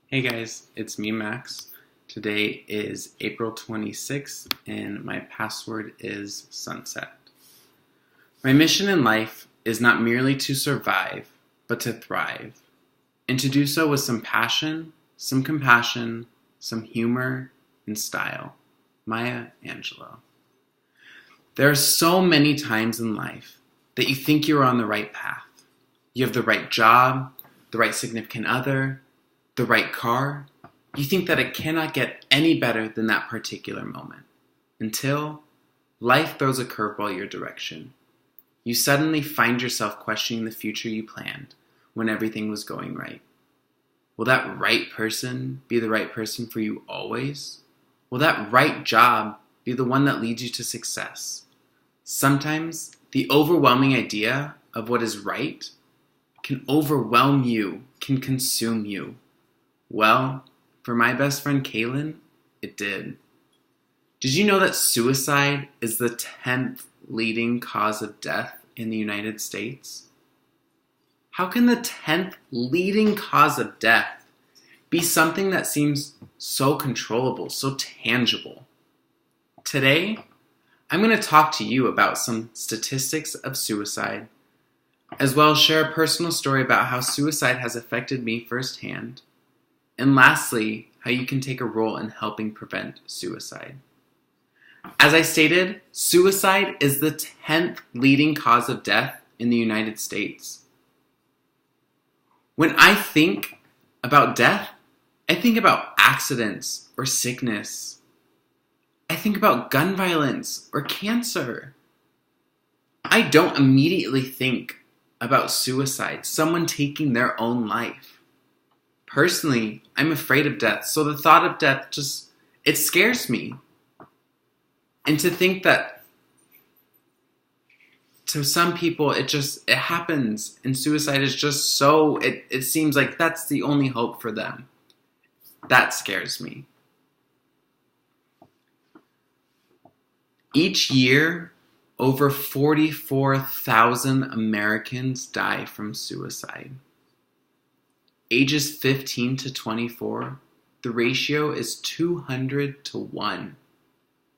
Hey guys, it's me, Max. Today is April 26th, and my password is sunset. My mission in life is not merely to survive, but to thrive, and to do so with some passion, some compassion, some humor, and style. Maya Angelou. There are so many times in life that you think you're on the right path. You have the right job, the right significant other, the right car. You think that it cannot get any better than that particular moment. Until life throws a curveball your direction. You suddenly find yourself questioning the future you planned when everything was going right. Will that right person be the right person for you always? Will that right job be the one that leads you to success? Sometimes the overwhelming idea of what is right can overwhelm you, can consume you. Well, for my best friend Kaylin, it did. Did you know that suicide is the 10th leading cause of death in the United States? How can the 10th leading cause of death be something that seems so controllable, so tangible? Today, I'm going to talk to you about some statistics of suicide, as well as share a personal story about how suicide has affected me firsthand. And lastly, how you can take a role in helping prevent suicide. As I stated, suicide is the 10th leading cause of death in the United States. When I think about death, I think about accidents or sickness. I think about gun violence or cancer. I don't immediately think about suicide, someone taking their own life. Personally, I'm afraid of death, so the thought of death it scares me. And to think that to some people it happens, and suicide is just so, it seems like that's the only hope for them. That scares me. Each year, over 44,000 Americans die from suicide. Ages 15 to 24, the ratio is 200 to 1.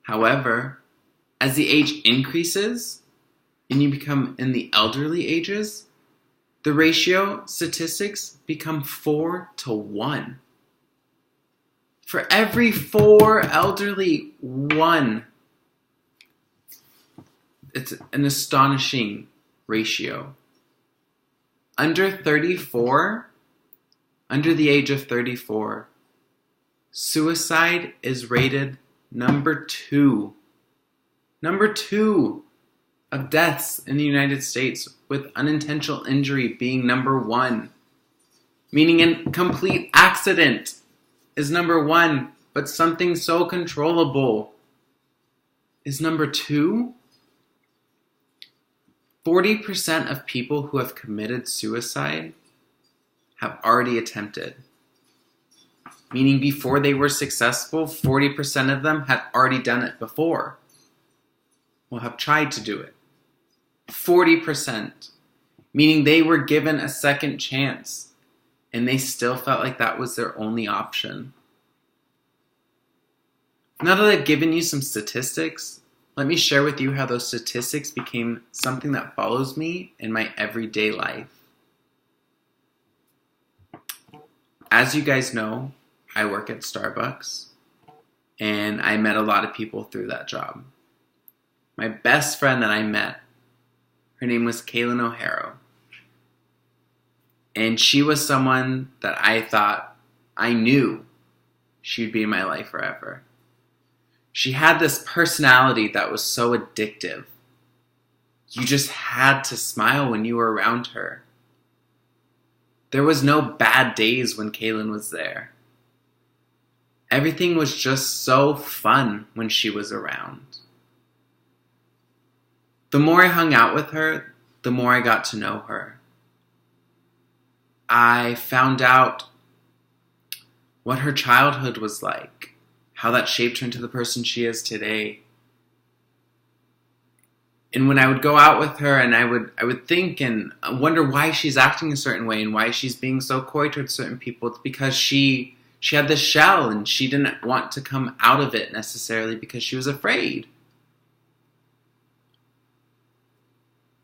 However, as the age increases and you become in the elderly ages, the ratio statistics become 4 to 1. For every 4 elderly, 1. It's an astonishing ratio. Under the age of 34, suicide is rated number 2. Number 2 of deaths in the United States, with unintentional injury being number 1. Meaning a complete accident is number 1, but something so controllable is number 2. 40% of people who have committed suicide have already attempted. Meaning before they were successful, 40% of them had already done it before. Well, have tried to do it. 40%. Meaning they were given a second chance, and they still felt like that was their only option. Now that I've given you some statistics, let me share with you how those statistics became something that follows me in my everyday life. As you guys know, I work at Starbucks, and I met a lot of people through that job. My best friend that I met, her name was Kaylin O'Hara. And she was someone that I knew she'd be in my life forever. She had this personality that was so addictive. You just had to smile when you were around her. There was no bad days when Kaylin was there. Everything was just so fun when she was around. The more I hung out with her, the more I got to know her. I found out what her childhood was like, how that shaped her into the person she is today. And when I would go out with her and I would think and wonder why she's acting a certain way and why she's being so coy towards certain people, it's because she She had this shell, and she didn't want to come out of it necessarily because she was afraid.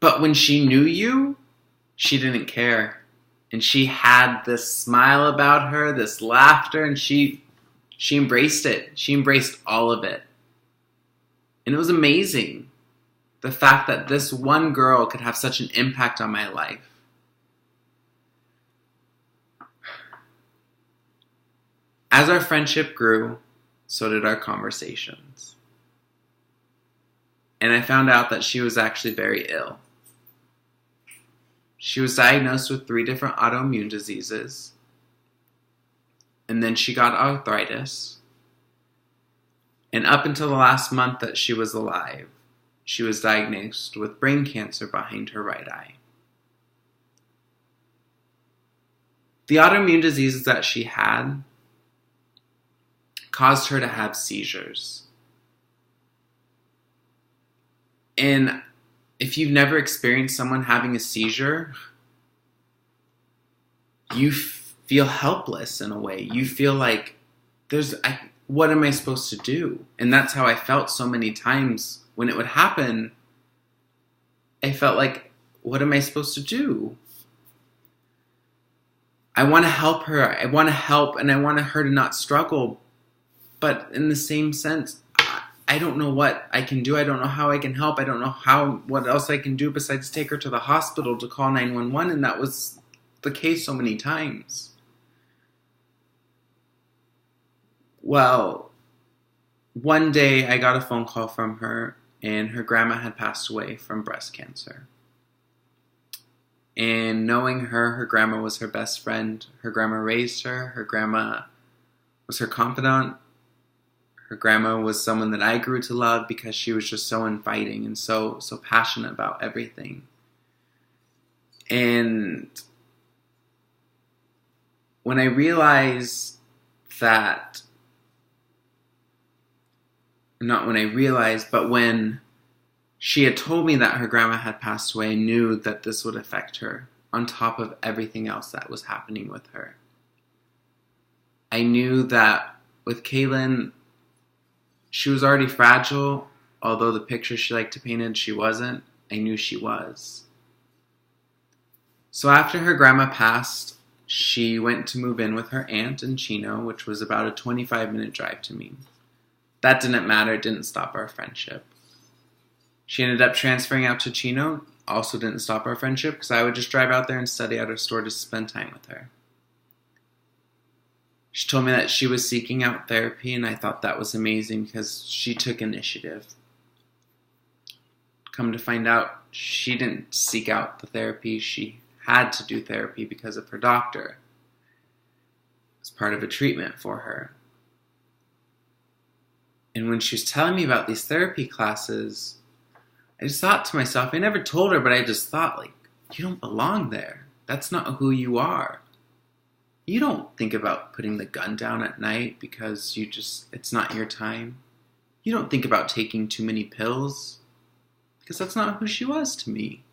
But when she knew you, she didn't care. And she had this smile about her, this laughter, and she embraced it. She embraced all of it. And it was amazing. The fact that this one girl could have such an impact on my life. As our friendship grew, so did our conversations. And I found out that she was actually very ill. She was diagnosed with 3 different autoimmune diseases. And then she got arthritis. And up until the last month that she was alive, she was diagnosed with brain cancer behind her right eye. The autoimmune diseases that she had caused her to have seizures. And if you've never experienced someone having a seizure, you feel helpless in a way. You feel like, what am I supposed to do? And that's how I felt so many times when it would happen. I felt like, what am I supposed to do? I want to help her. I want to help, and I want her to not struggle. But in the same sense, I don't know what I can do. I don't know how I can help. I don't know what else I can do besides take her to the hospital to call 911. And that was the case so many times. Well, one day I got a phone call from her, and her grandma had passed away from breast cancer. And knowing her grandma was her best friend. Her grandma raised her. Her grandma was her confidant. Her grandma was someone that I grew to love because she was just so inviting and so passionate about everything. And when I realized that, not when I realized, but when she had told me that her grandma had passed away, I knew that this would affect her on top of everything else that was happening with her. I knew that with Kaylin, she was already fragile, although the picture she liked to paint, she wasn't. I knew she was. So after her grandma passed, she went to move in with her aunt in Chino, which was about a 25-minute drive to me. That didn't matter. It didn't stop our friendship. She ended up transferring out to Chino. Also didn't stop our friendship because I would just drive out there and study at her store to spend time with her. She told me that she was seeking out therapy, and I thought that was amazing because she took initiative. Come to find out, she didn't seek out the therapy. She had to do therapy because of her doctor. It was part of a treatment for her. And when she was telling me about these therapy classes, I just thought to myself, I never told her, but I just thought, like, you don't belong there. That's not who you are. You don't think about putting the gun down at night because it's not your time. You don't think about taking too many pills because that's not who she was to me.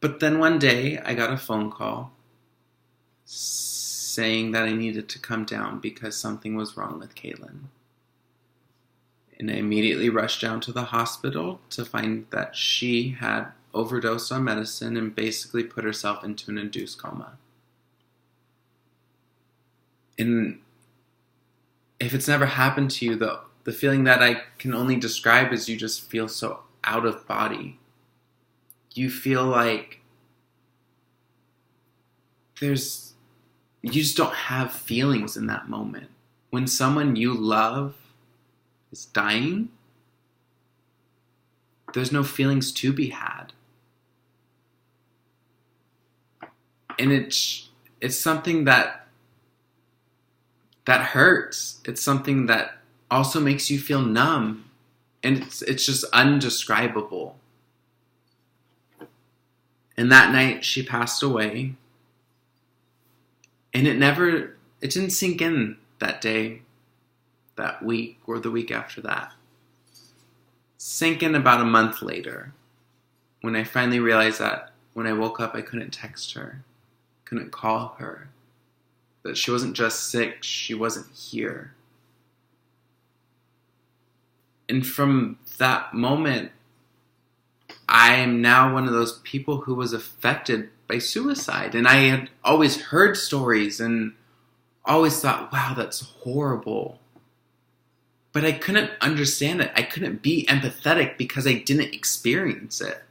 But then one day I got a phone call saying that I needed to come down because something was wrong with Kaylin. And I immediately rushed down to the hospital to find that she had overdosed on medicine and basically put herself into an induced coma. And if it's never happened to you, the feeling that I can only describe is you just feel so out of body. You feel like you just don't have feelings in that moment. When someone you love is dying, there's no feelings to be had. And it's something that hurts. It's something that also makes you feel numb. And it's just undescribable. And that night she passed away. And it didn't sink in that day, that week, or the week after that. Sank in about a month later, when I finally realized that when I woke up I couldn't text her. couldn't call her. That she wasn't just sick, she wasn't here. And from that moment, I am now one of those people who was affected by suicide. And I had always heard stories and always thought, wow, that's horrible. But I couldn't understand it. I couldn't be empathetic because I didn't experience it.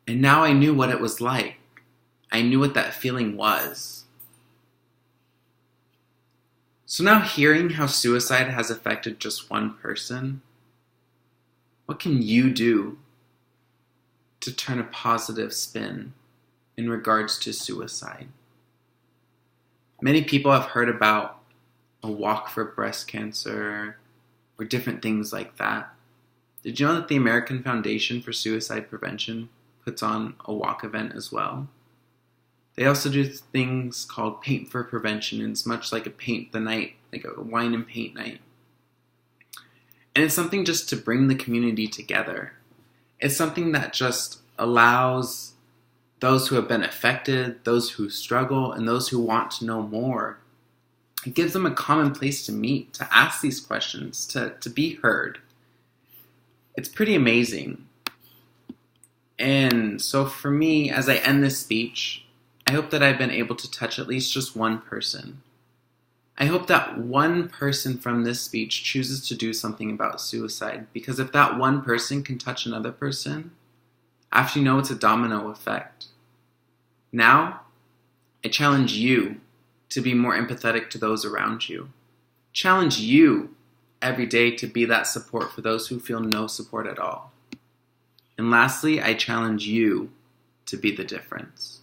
And now I knew what it was like. I knew what that feeling was. So now hearing how suicide has affected just one person, what can you do to turn a positive spin in regards to suicide? Many people have heard about a walk for breast cancer or different things like that. Did you know that the American Foundation for Suicide Prevention puts on a walk event as well? They also do things called Paint for Prevention, and it's much like a paint the night, like a wine and paint night. And it's something just to bring the community together. It's something that just allows those who have been affected, those who struggle, and those who want to know more. It gives them a common place to meet, to ask these questions, to be heard. It's pretty amazing. And so for me, as I end this speech, I hope that I've been able to touch at least just one person. I hope that one person from this speech chooses to do something about suicide, because if that one person can touch another person, after you know, it's a domino effect. Now, I challenge you to be more empathetic to those around you. Challenge you every day to be that support for those who feel no support at all. And lastly, I challenge you to be the difference.